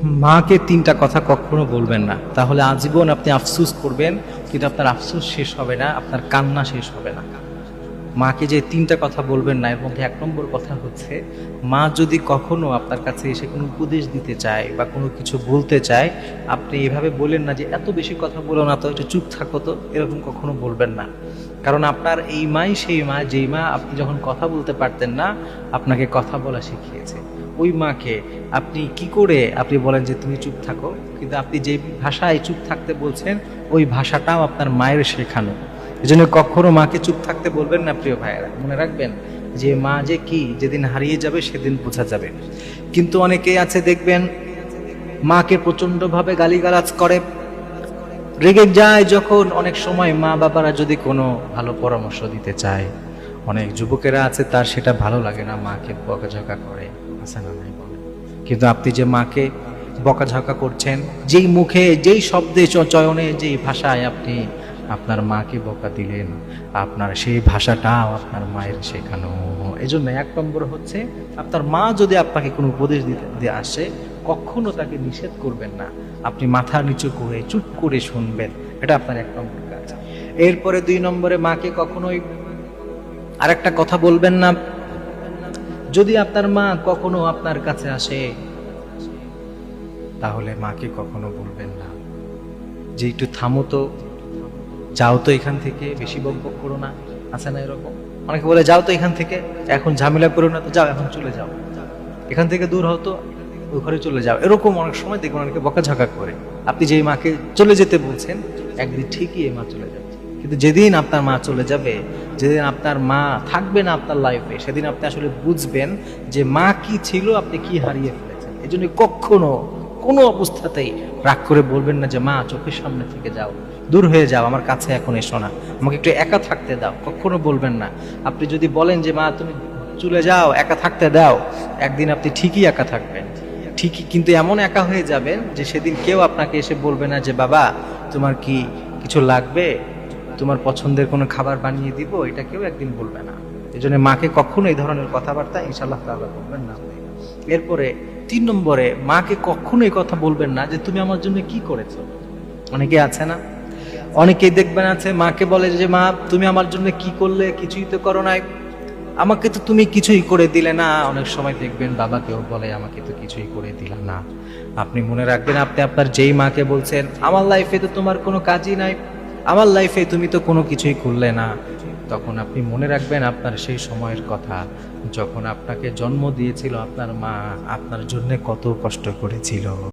মাকে তিনটা কথা কখনো বলবেন না, তাহলে আজীবন আপনি আফসোস করবেন, কিন্তু আপনার আফসোস শেষ হবে না, আপনার কান্না শেষ হবে না। মাকে যে তিনটা কথা বলবেন না, এর মধ্যে এক নম্বর কথা হচ্ছে, মা যদি কখনো আপনার কাছে এসে কোনো উপদেশ দিতে চায় বা কোনো কিছু বলতে চায়, আপনি এভাবে বলেন না যে এত বেশি কথা বলো না তো, একটু চুপ থাকো তো, এরকম কখনো বলবেন না। কারণ আপনার এই মাই সেই মা, যেই মা আপনি যখন কথা বলতে পারতেন না আপনাকে কথা বলা শিখিয়েছে। ওই মাকে আপনি কি করে আপনি বলেন যে তুমি চুপ থাকো, কিন্তু আপনি যে ভাষায় চুপ থাকতে বলছেন ওই ভাষাটাও আপনার মায়ের শেখানো। এই জন্য কখনো মাকে চুপ থাকতে বলবেন না প্রিয় ভাইয়েরা, মনে রাখবেন যে মা যে কি যেদিন হারিয়ে যাবে সেদিন বোঝা যাবে। কিন্তু অনেকেই আছে দেখবেন মাকে প্রচন্ডভাবে গালিগালাজ করে, রেগে যায় যখন অনেক সময় মা বাবারা যদি কোনো ভালো পরামর্শ দিতে চায়। অনেক যুবকেরা আছে তার সেটা ভালো লাগে না, মাকে বকাঝকা করে, আছে না নাই বলে। কিন্তু আপনি যে মাকে বকাঝকা করছেন, যেই মুখে যেই শব্দে চয়নে যেই ভাষায় আপনি আপনার মাকে বকা দিলেন, আপনার সেই ভাষাটাও আপনার মায়ের শেখানো। এই জন্য এক নম্বর হচ্ছে, আপনার মা যদি আপনাকে কোনো উপদেশ দিতে আসে কখনো তাকে নিষেধ করবেন না, আপনি মাথা নিচু করে চুপ করে শুনবেন, এটা আপনার এক নম্বর কাজ। এরপরে দুই নম্বরে, মাকে কখনোই আরেকটা কথা বলবেন না, যদি আপনার মা কখনো আপনার কাছে আসে তাহলে মাকে কখনো বলবেন না যে একটু থামো তো, যাও তো এখান থেকে, বেশি বকবক করো না, আছে না এরকম? অনেকে বলে যাও তো এখান থেকে, এখন ঝামেলা করো না তো, যাও এখন চলে যাও, এখান থেকে দূর হতো, ওই ঘরে চলে যাও। এরকম অনেক সময় দেখবেন অনেকে বকাঝকা করে। আপনি যেই মাকে চলে যেতে বলছেন একদিন ঠিকই এই মা চলে যাবে, কিন্তু যেদিন আপনার মা চলে যাবে, যেদিন আপনার মা থাকবে না আপনার লাইফে, সেদিন আপনি আসলে বুঝবেন যে মা কি ছিল, আপনি কি হারিয়ে ফেলেছেন। এই জন্য কখনো কোনো অবস্থাতেই রাগ করে বলবেন না যে মা চোখের সামনে থেকে যাও, দূর হয়ে যাও, আমার কাছে এখন এসো না, আমাকে একটু একা থাকতে দাও, কখনো বলবেন না। আপনি যদি বলেন যে মা তুমি চলে যাও, একা থাকতে দাও, একদিন আপনি ঠিকই একা থাকবেন, ঠিকই, কিন্তু এমন একা হয়ে যাবেন যে সেদিন কেউ আপনাকে এসে বলবে না যে বাবা তোমার কি কিছু লাগবে, তোমার পছন্দের কোনো খাবার বানিয়ে দিব, এটা কেউ একদিন বলবে না। এই জন্য মাকে কখনো এই ধরনের কথাবার্তা ইনশাআল্লাহ তাআলা বলবেন না। এরপরে তিন নম্বরে, মাকে কখনো এই কথা বলবেন না যে তুমি আমার জন্য কি করেছো। অনেকে আছে না, অনেকেই দেখবেন আছে মাকে বলে যে মা তুমি আমার জন্য কি করলে, কিছুই তো করো নাই, আমাকে তো তুমি কিছুই করে দিলে না। অনেক সময় দেখবেন বাবাকেও বলে আমাকে তো কিছুই করে দিলে না। আপনি মনে রাখবেন, আপনি আপনার যেই মাকে বলছেন আমার লাইফে তো তোমার কোনো কাজই নাই, আমার লাইফে তুমি তো কোনো কিছুই করলে না, তখন আপনি মনে রাখবেন আপনার সেই সময়ের কথা যখন আপনাকে জন্ম দিয়েছিল আপনার মা, আপনার জন্য কত কষ্ট করেছিল।